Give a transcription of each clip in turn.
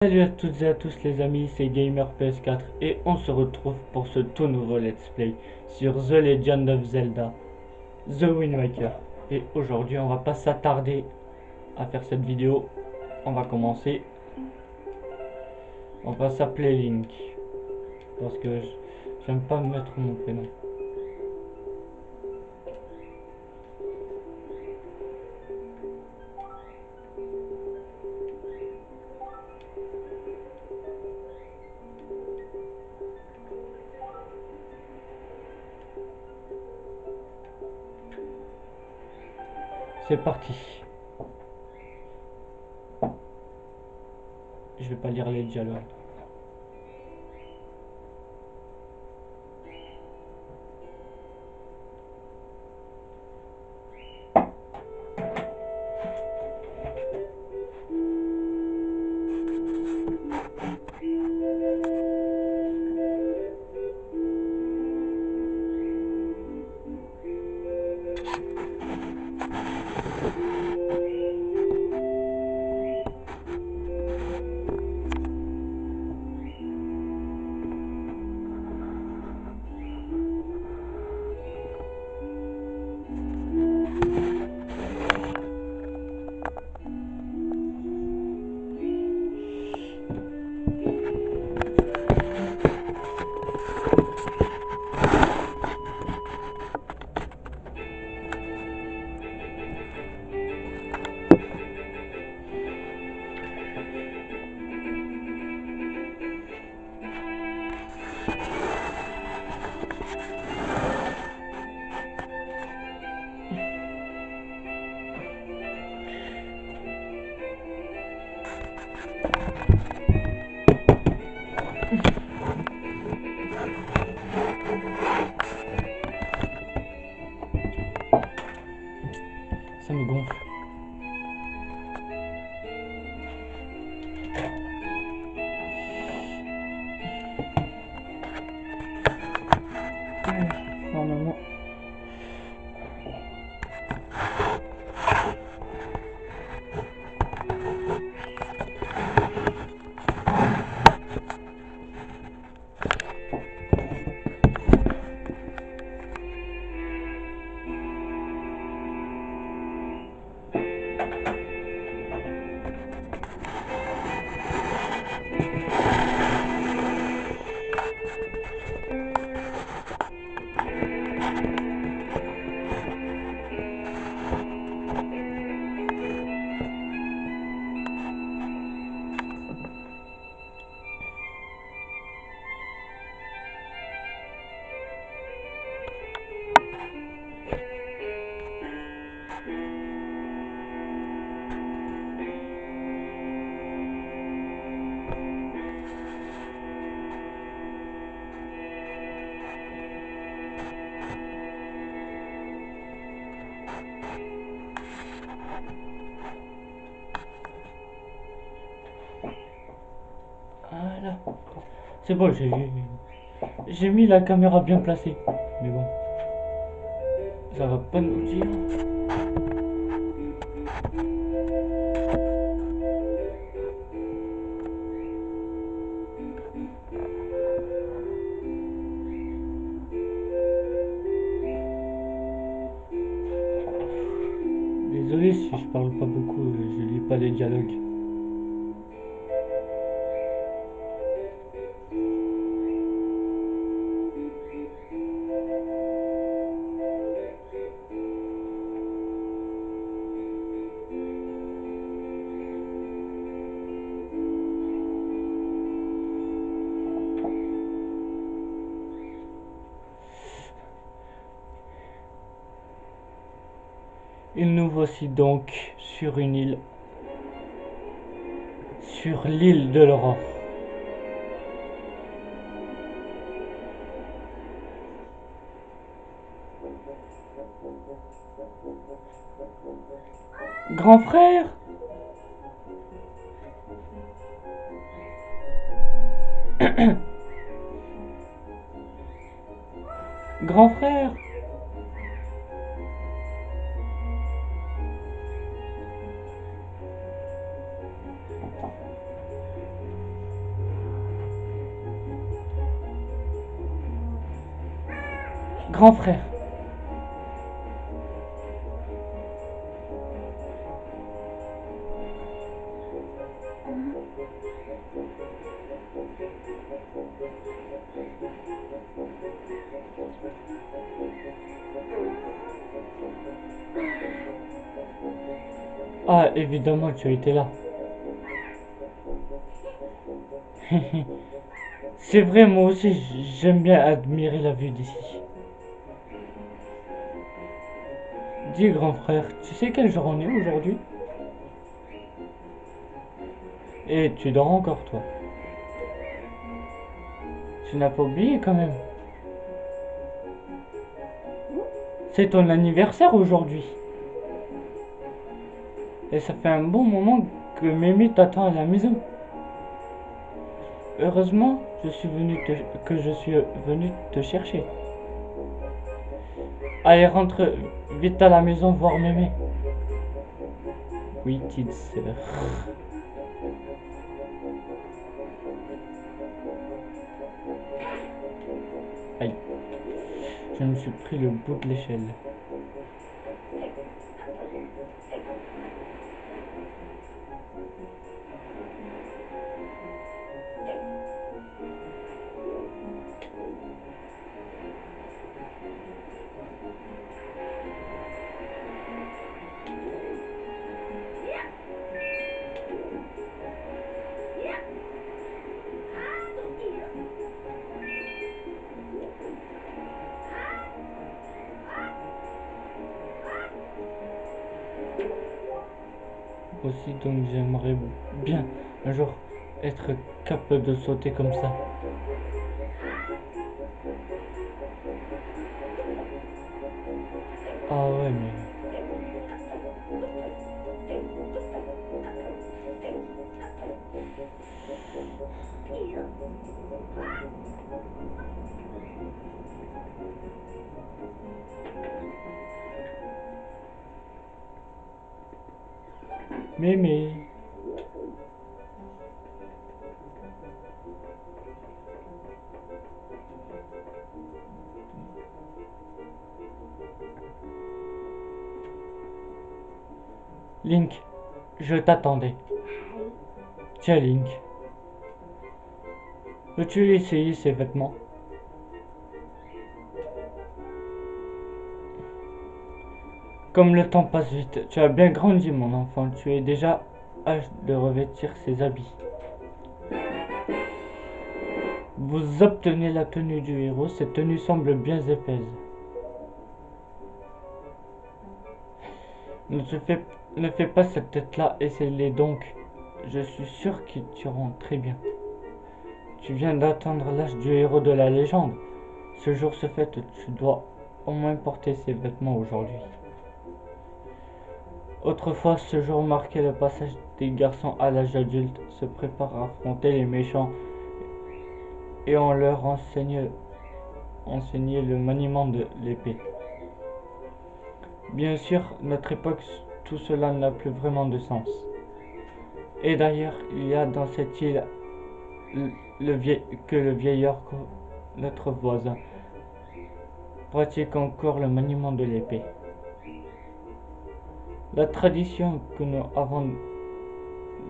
Salut à toutes et à tous les amis, c'est Gamer PS4 et on se retrouve pour ce tout nouveau let's play sur The Legend of Zelda, The Wind Waker. Et aujourd'hui on va pas s'attarder à faire cette vidéo, on va commencer. On va s'appeler Link, parce que j'aime pas mettre mon prénom. C'est parti. Je vais pas lire les dialogues. Ça me gonfle. Normalement. Voilà. C'est bon, j'ai mis la caméra bien placée. Mais bon, ça va pas nous dire. Désolé si je parle pas beaucoup, je lis pas les dialogues. Et nous voici donc sur une île, sur l'île de l'aurore. Grand frère! Grand frère! Grand frère. Ah, évidemment, tu étais là. C'est vrai, moi aussi, j'aime bien admirer la vue d'ici. Dis, grand frère, tu sais quel jour on est aujourd'hui? Et tu dors encore, toi. Tu n'as pas oublié quand même. C'est ton anniversaire aujourd'hui. Et ça fait un bon moment que Mémé t'attend à la maison. Heureusement, que je suis venu te chercher. Allez, rentre vite à la maison voir Mémé. Oui, petite sœur. Aïe, je me suis pris le bout de l'échelle. Aussi, donc j'aimerais bien un jour être capable de sauter comme ça. Ah ouais, mais... Mémé. Link, je t'attendais. Tiens, Link. Veux-tu essayer ces vêtements? Comme le temps passe vite, tu as bien grandi, mon enfant. Tu es déjà âge de revêtir ces habits. Vous obtenez la tenue du héros. Cette tenue semble bien épaisse. Ne te fais, ne fais pas cette tête-là, essaie-les donc. Je suis sûr qu'ils t'iront très bien. Tu viens d'atteindre l'âge du héros de la légende. Ce jour se fête, tu dois au moins porter ces vêtements aujourd'hui. Autrefois, ce jour marquait le passage des garçons à l'âge adulte, se préparent à affronter les méchants et on leur enseignait le maniement de l'épée. Bien sûr, notre époque, tout cela n'a plus vraiment de sens. Et d'ailleurs, il y a dans cette île que le vieil orc, notre voisin, pratique encore le maniement de l'épée. La tradition que nous avons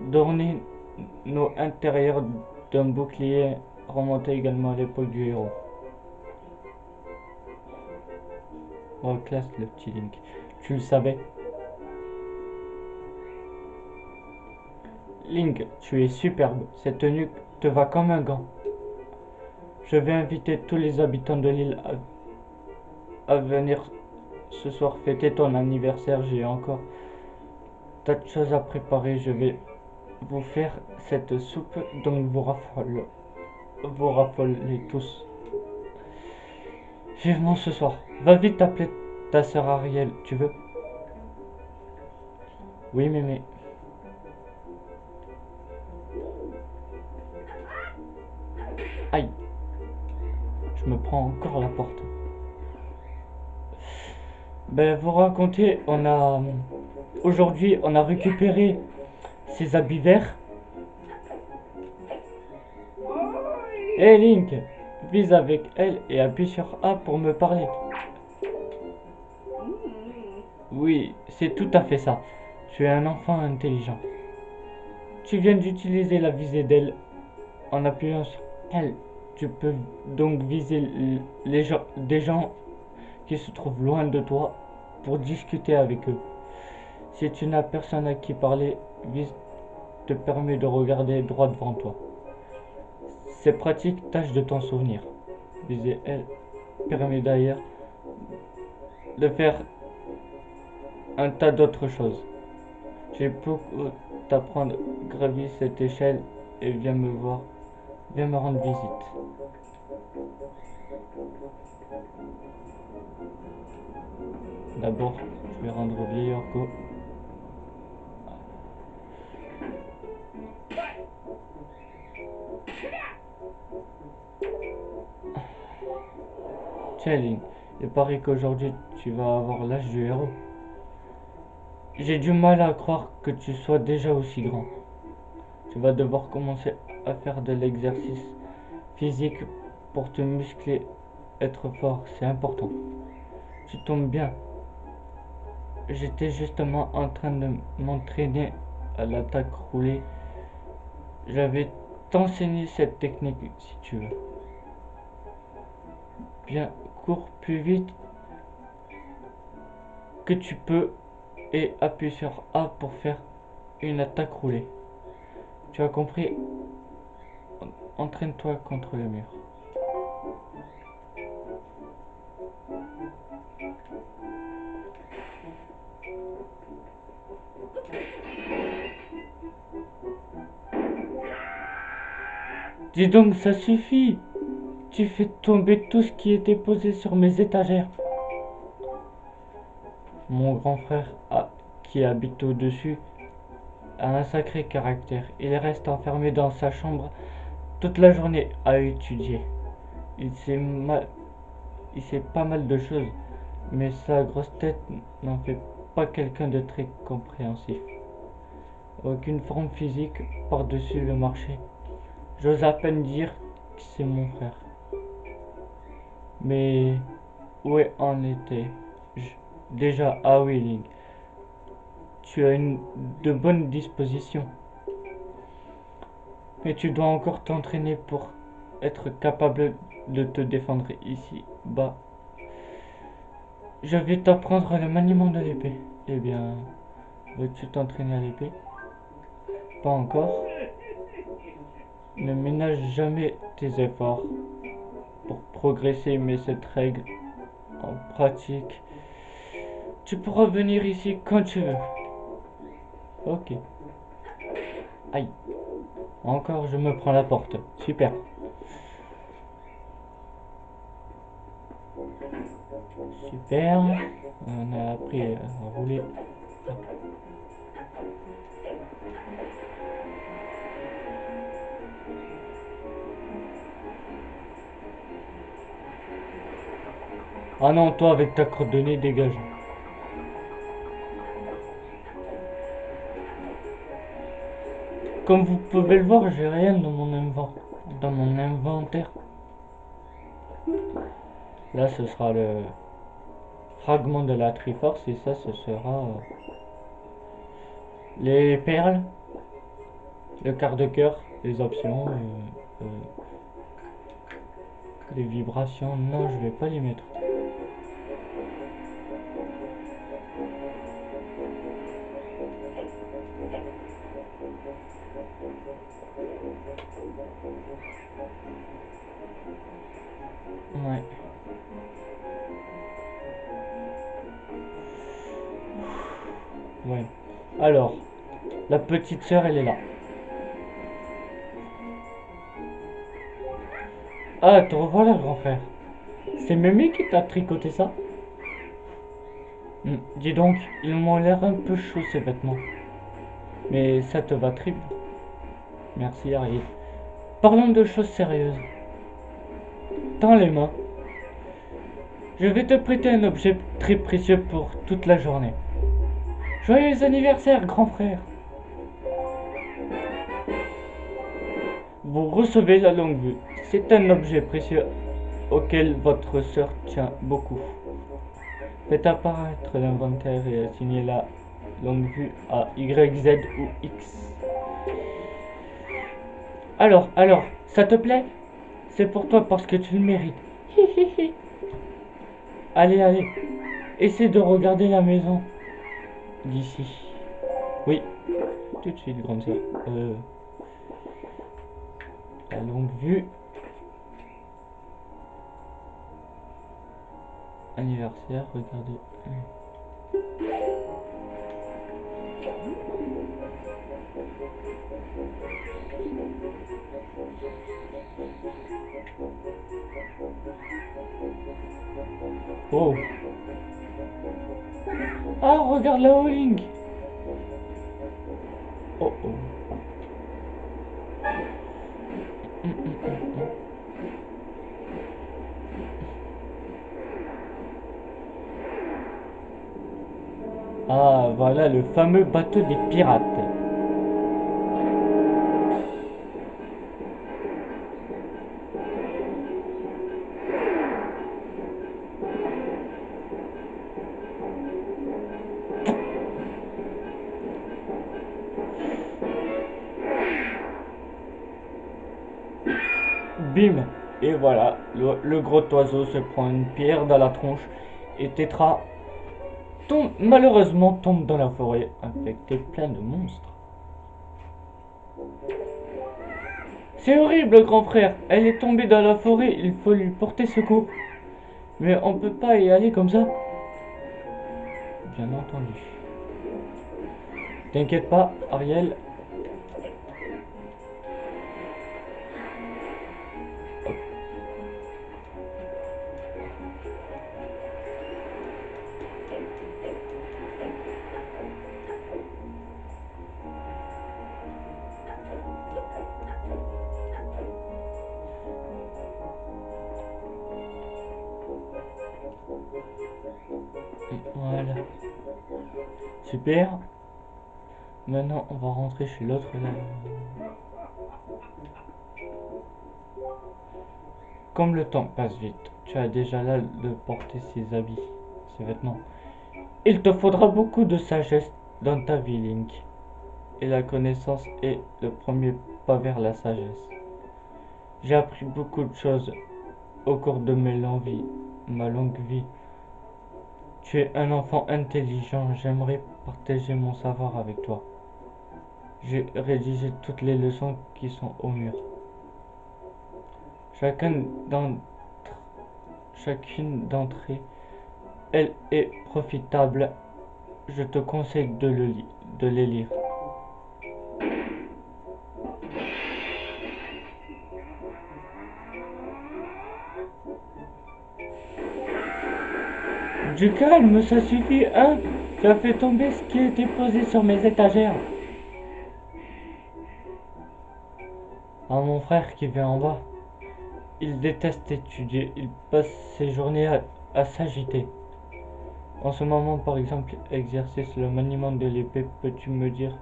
d'orner nos intérieurs d'un bouclier remontait également à l'époque du héros. Oh, classe le petit Link. Tu le savais? Link, tu es superbe. Cette tenue te va comme un gant. Je vais inviter tous les habitants de l'île à venir ce soir fêter ton anniversaire. J'ai encore tas de choses à préparer. Je vais vous faire cette soupe, donc vous raffolez tous. Vivement ce soir. Va vite t'appeler ta sœur Ariel, tu veux? Oui, mémé. Aïe. Je me prends encore la porte. Ben, vous racontez, aujourd'hui, on a récupéré ces habits verts. Hé Link, vise avec elle et appuie sur A pour me parler. Oui, c'est tout à fait ça. Tu es un enfant intelligent. Tu viens d'utiliser la visée d'aile en appuyant sur elle. Tu peux donc viser des gens qui se trouvent loin de toi pour discuter avec eux. Si tu n'as personne à qui parler, vise te permet de regarder droit devant toi. C'est pratique, tâche de t'en souvenir. Viser elle permet d'ailleurs de faire un tas d'autres choses. J'ai beaucoup t'apprendre, gravis cette échelle et viens me voir, viens me rendre visite. D'abord, je vais rendre au vieil Orco. Tiens, Link, il paraît qu'aujourd'hui tu vas avoir l'âge du héros. J'ai du mal à croire que tu sois déjà aussi grand. Tu vas devoir commencer à faire de l'exercice physique pour te muscler, être fort, c'est important. Tu tombes bien. J'étais justement en train de m'entraîner à l'attaque roulée. J'avais t'enseigner cette technique si tu veux. Bien, cours plus vite que tu peux et appuie sur A pour faire une attaque roulée. Tu as compris? Entraîne-toi contre le mur. Dis donc, ça suffit. Tu fais tomber tout ce qui était posé sur mes étagères. Mon grand frère, qui habite au-dessus, a un sacré caractère. Il reste enfermé dans sa chambre toute la journée à étudier. Il sait, il sait pas mal de choses, mais sa grosse tête n'en fait pas quelqu'un de très compréhensif. Aucune forme physique par-dessus le marché. J'ose à peine dire que c'est mon frère. Mais où en était-je? Déjà, ah oui, Link, tu as de bonnes dispositions. Mais tu dois encore t'entraîner pour être capable de te défendre ici bas. Je vais t'apprendre le maniement de l'épée. Eh bien, veux-tu t'entraîner à l'épée? Pas encore. Ne ménage jamais tes efforts pour progresser, mais cette règle en pratique. Tu pourras venir ici quand tu veux. Ok. Aïe. Encore, je me prends la porte. Super. Super. On a appris à rouler. Ah non, toi avec ta crotte de nez, dégage. Comme vous pouvez le voir, j'ai rien dans dans mon inventaire. Là, ce sera le fragment de la Triforce et ça, ce sera les perles, le quart de cœur, les options, les vibrations. Non, je vais pas les mettre. Ouais. Ouais. Alors, la petite sœur, elle est là. Ah, te revoilà, grand frère. C'est Mémé qui t'a tricoté ça? Dis donc, ils m'ont l'air un peu chauds ces vêtements. Mais ça te va très bien. Merci, Harry. Parlons de choses sérieuses. Tends les mains. Je vais te prêter un objet très précieux pour toute la journée. Joyeux anniversaire, grand frère. Vous recevez la longue vue. C'est un objet précieux auquel votre sœur tient beaucoup. Faites apparaître l'inventaire et assignez la longue vue à Y, Z ou X. Alors, ça te plaît? C'est pour toi parce que tu le mérites. Allez, essaie de regarder la maison d'ici. Oui, tout de suite, grande sœur. La longue vue. Anniversaire, regardez. Oh. Ah, regarde la bowling. Oh. Ah, voilà le fameux bateau des pirates. Bim. Et voilà, le gros oiseau se prend une pierre dans la tronche et Tetra malheureusement tombe dans la forêt infectée plein de monstres. C'est horrible, grand frère. Elle est tombée dans la forêt, il faut lui porter secours. Mais on peut pas y aller comme ça. Bien entendu. T'inquiète pas, Ariel. Voilà. Super. Maintenant, on va rentrer chez l'autre là. Comme le temps passe vite, tu as déjà l'âge de porter ses habits, ses vêtements. Il te faudra beaucoup de sagesse dans ta vie, Link. Et la connaissance est le premier pas vers la sagesse. J'ai appris beaucoup de choses au cours de ma longue vie. Tu es un enfant intelligent, j'aimerais partager mon savoir avec toi. J'ai rédigé toutes les leçons qui sont au mur. Chacune d'entre elles est profitable. Je te conseille de les lire. Du calme, ça suffit, hein? Tu as fait tomber ce qui était posé sur mes étagères. Ah, mon frère qui vient en bas. Il déteste étudier, il passe ses journées à s'agiter. En ce moment, par exemple, exercice le maniement de l'épée, peux-tu me dire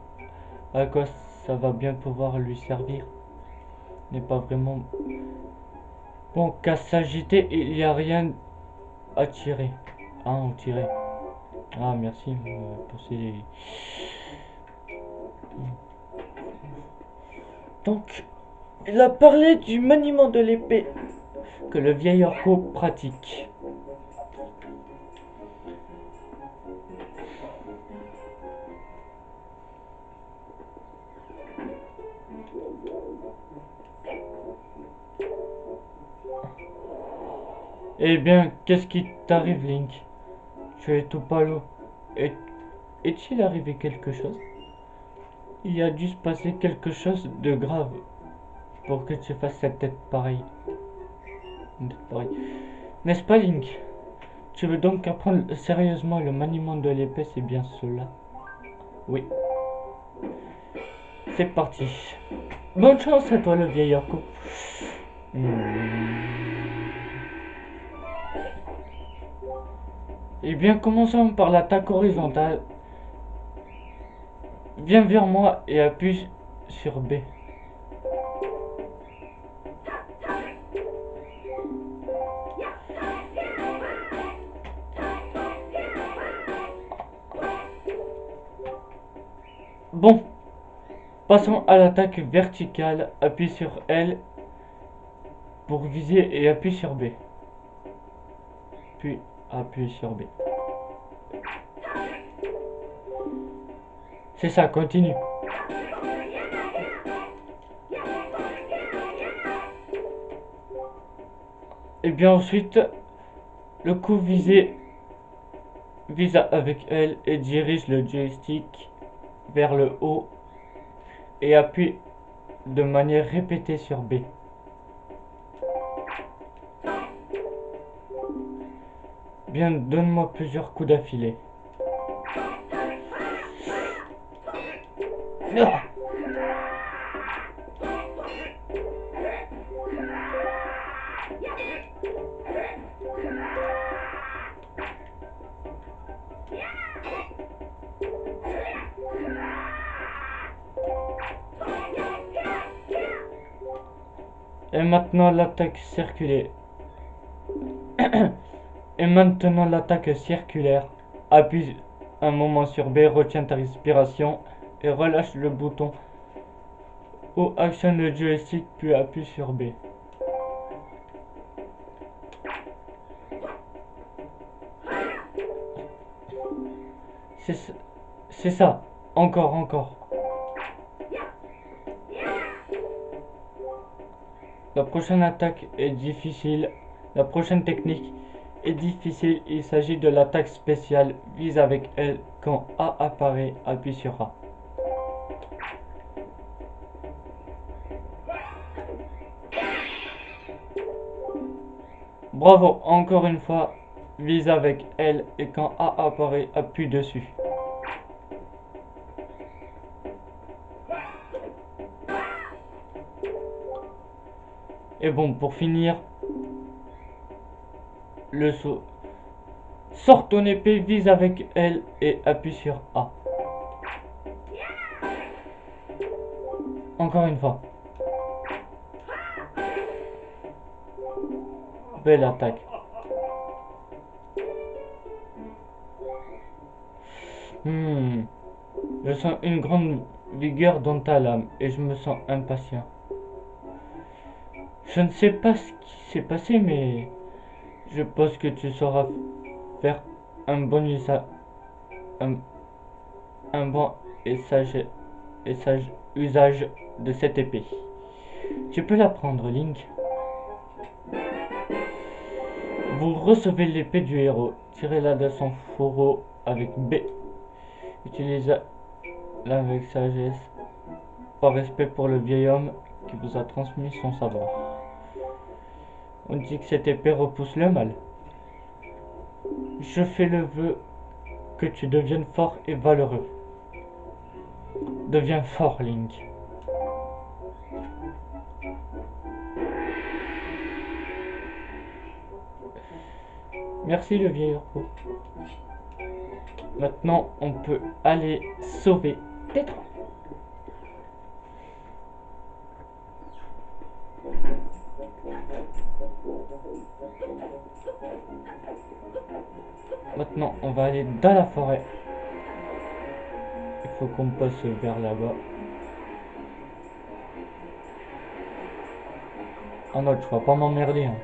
à quoi ça va bien pouvoir lui servir? N'est pas vraiment bon qu'à s'agiter, il n'y a rien à tirer. Ah, on tirait. Ah, merci pour ces... Donc, il a parlé du maniement de l'épée que le vieil orco pratique. Eh bien, qu'est-ce qui t'arrive, Link? Tu es tout pâle. Est-il arrivé quelque chose? Il y a dû se passer quelque chose de grave pour que tu fasses cette tête pareille. N'est-ce pas, Link? Tu veux donc apprendre sérieusement le maniement de l'épée, c'est bien cela? Oui. C'est parti. Bonne chance à toi, le vieil orco. Eh bien, commençons par l'attaque horizontale. Viens vers moi et appuie sur B. Bon, passons à l'attaque verticale. Appuie sur L pour viser et appuie sur B. Puis appuie sur B. C'est ça, continue. Et bien ensuite, le coup visé vise avec L et dirige le joystick vers le haut et appuie de manière répétée sur B. Bien, donne-moi plusieurs coups d'affilée. Ah. Et maintenant l'attaque circulaire. Et maintenant l'attaque circulaire. Appuie un moment sur B, retiens ta respiration et relâche le bouton ou actionne le joystick puis appuie sur B. C'est ça. Encore, encore. La prochaine attaque est difficile. La prochaine technique est difficile. Il s'agit de l'attaque spéciale. Vise avec L. Quand A apparaît, appuie sur A. Bravo, encore une fois. Vise avec L et quand A apparaît, appuie dessus. Et bon, pour finir, le saut. Sors ton épée, vise avec L et appuie sur A. Encore une fois. Belle attaque. Je sens une grande vigueur dans ta lame et je me sens impatient. Je ne sais pas ce qui s'est passé, mais je pense que tu sauras faire un bon usage, un bon et sage usage de cette épée. Tu peux la prendre, Link. Vous recevez l'épée du héros. Tirez-la de son fourreau avec B. Utilisez-la avec sagesse, par respect pour le vieil homme qui vous a transmis son savoir. On dit que cette épée repousse le mal. Je fais le vœu que tu deviennes fort et valeureux. Deviens fort, Link. Merci le vieil héros. Maintenant, on peut aller sauver Tétran. Maintenant, on va aller dans la forêt. Il faut qu'on passe vers là-bas. Ah non, tu vas pas m'emmerder. Hein.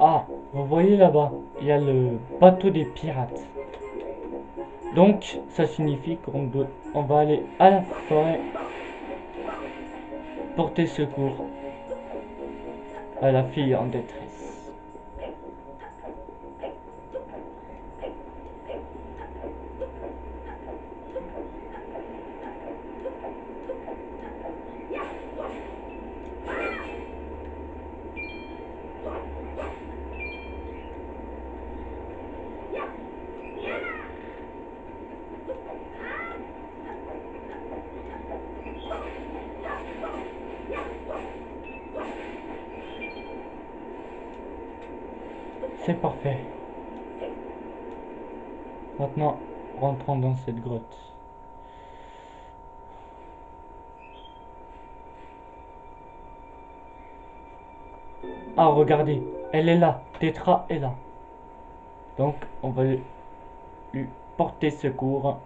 Ah, vous voyez là-bas, il y a le bateau des pirates. Donc, ça signifie qu'on va aller à la forêt porter secours à la fille en détresse. C'est parfait. Maintenant, rentrons dans cette grotte. Ah, regardez, elle est là. Tétra est là. Donc, on va lui porter secours.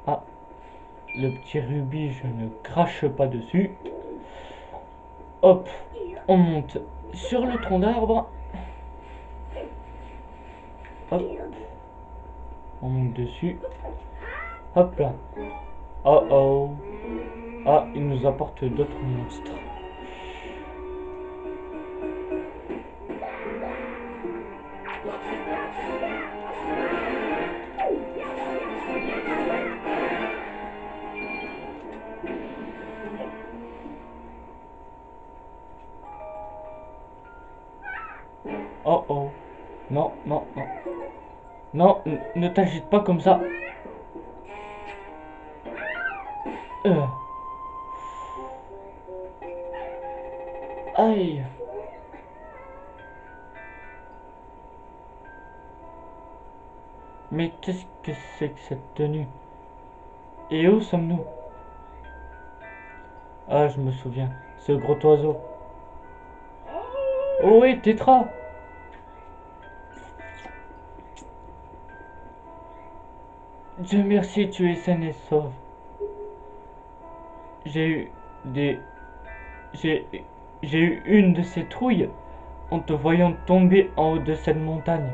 Ah, le petit rubis, je ne crache pas dessus. Hop, on monte sur le tronc d'arbre. Hop, on monte dessus. Hop là. Oh oh. Ah, il nous apporte d'autres monstres. Oh oh. Non, non, non. Non, ne t'agite pas comme ça. Euh. Aïe. Mais qu'est-ce que c'est que cette tenue? Et où sommes-nous? Ah, je me souviens. Ce gros oiseau. Oh oui, Tétra. Dieu merci, tu es saine et sauve. J'ai eu des... J'ai... J'ai eu une de ces trouilles en te voyant tomber en haut de cette montagne.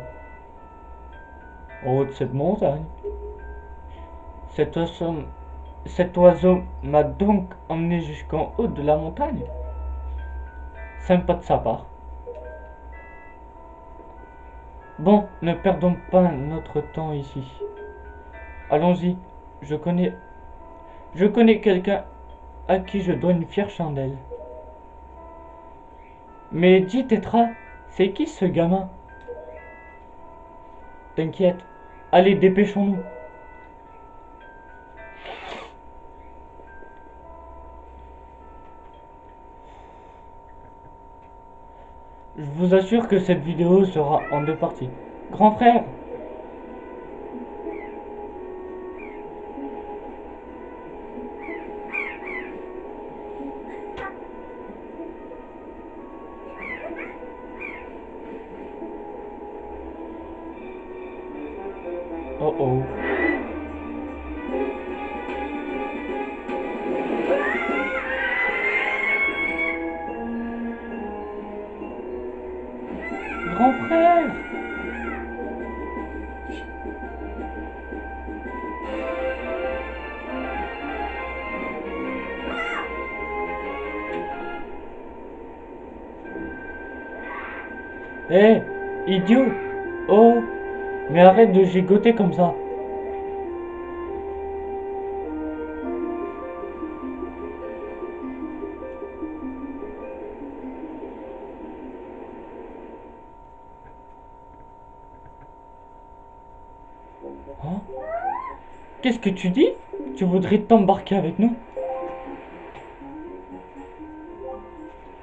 En haut de cette montagne? Cet oiseau... Cet oiseau m'a donc emmené jusqu'en haut de la montagne. Sympa de sa part. Bon, ne perdons pas notre temps ici. Allons-y. Je connais... Je connais quelqu'un à qui je dois une fière chandelle. Mais dis Tétra, c'est qui ce gamin? T'inquiète. Allez, dépêchons-nous. Je vous assure que cette vidéo sera en deux parties. Grand frère! Oh oh. Grand frère! Hé, idiot! Oh, mais arrête de gigoter comme ça. Hein? Qu'est-ce que tu dis? Tu voudrais t'embarquer avec nous?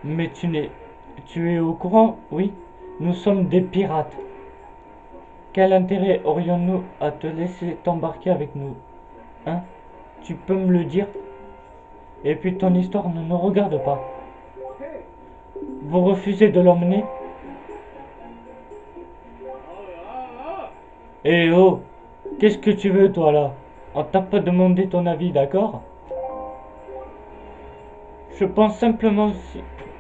Mais tu es au courant? Oui, nous sommes des pirates. Quel intérêt aurions-nous à te laisser t'embarquer avec nous? Hein? Tu peux me le dire? Et puis ton histoire ne nous regarde pas. Vous refusez de l'emmener? Eh oh! Qu'est-ce que tu veux toi là? On t'a pas demandé ton avis, d'accord? Je pense simplement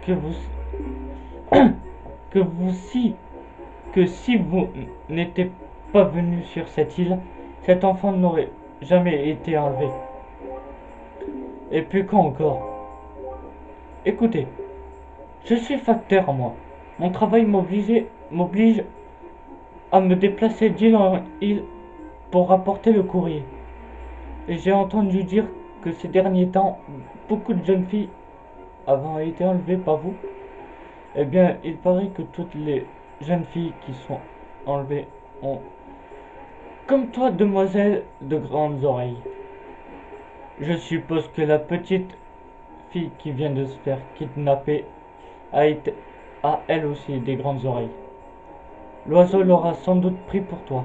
que vous que vous si que si vous n'étiez pas venu sur cette île, cet enfant n'aurait jamais été enlevé. Et puis quand encore? Écoutez, je suis facteur moi. Mon travail m'oblige à me déplacer d'île en île pour rapporter le courrier. Et j'ai entendu dire que ces derniers temps, beaucoup de jeunes filles avaient été enlevées par vous. Eh bien, il paraît que toutes les jeunes filles qui sont enlevées ont, comme toi, demoiselle, de grandes oreilles. Je suppose que la petite fille qui vient de se faire kidnapper a elle aussi des grandes oreilles. L'oiseau l'aura sans doute pris pour toi.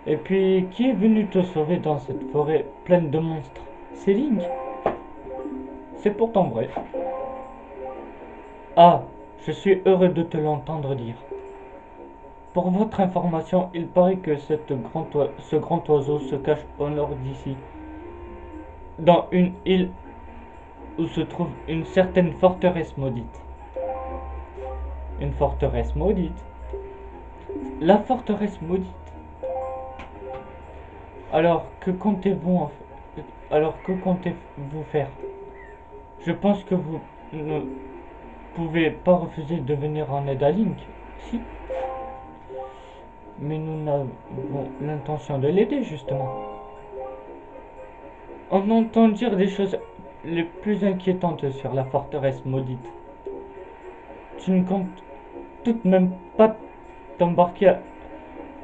Et puis, qui est venu te sauver dans cette forêt pleine de monstres? C'est Link. C'est pourtant vrai. Ah, je suis heureux de te l'entendre dire. Pour votre information, il paraît que ce grand oiseau se cache au nord d'ici, dans une île où se trouve une certaine forteresse maudite. Une forteresse maudite? La forteresse maudite? Alors, que comptez-vous faire? Je pense que vous ne pouvez pas refuser de venir en aide à Link. Si, mais nous avons l'intention de l'aider, justement. On entend dire des choses les plus inquiétantes sur la forteresse maudite. Tu ne comptes tout de même pas t'embarquer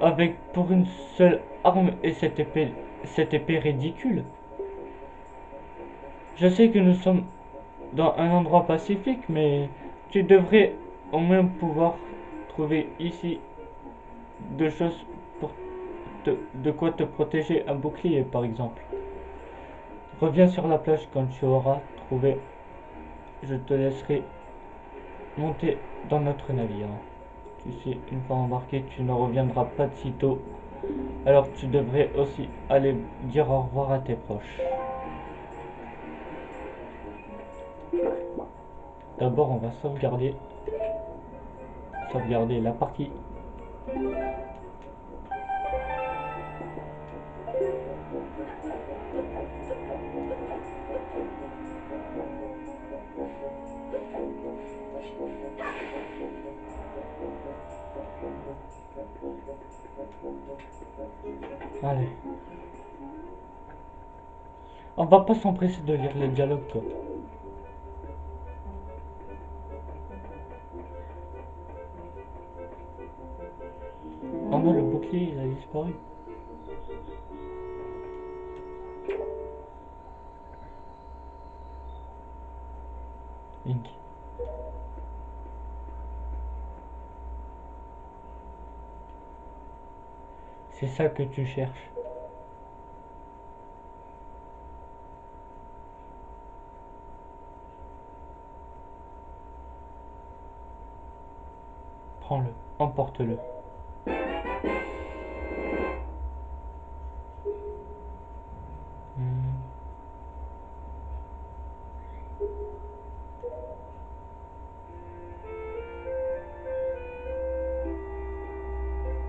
avec pour une seule arme et cette épée ridicule. Je sais que nous sommes dans un endroit pacifique, mais tu devrais au moins pouvoir trouver ici de choses pour de quoi te protéger, un bouclier par exemple. Reviens sur la plage quand tu auras trouvé. Je te laisserai monter dans notre navire. Tu sais, une fois embarqué, tu ne reviendras pas de sitôt. Alors tu devrais aussi aller dire au revoir à tes proches. D'abord, on va sauvegarder la partie. Allez. On va pas s'empresser de lire le dialogue, quoi. Oh non, le bouclier, il a disparu. Link. C'est ça que tu cherches. Prends-le, emporte-le.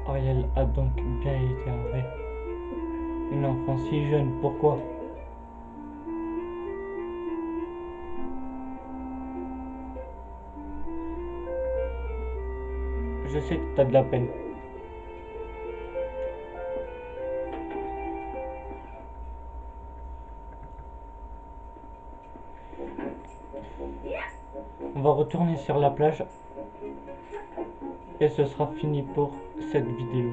Ariel a donc bien été enlevée. Une enfant si jeune, pourquoi? Je sais que t'as de la peine. On va retourner sur la plage. Et ce sera fini pour cette vidéo.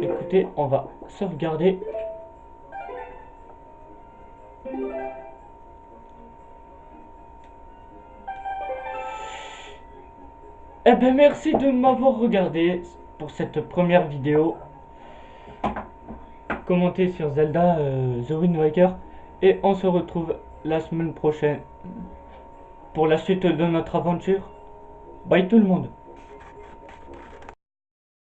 Écoutez, on va sauvegarder. Eh ben merci de m'avoir regardé pour cette première vidéo. Commentez sur Zelda The Wind Waker. Et on se retrouve la semaine prochaine pour la suite de notre aventure. Bye tout le monde.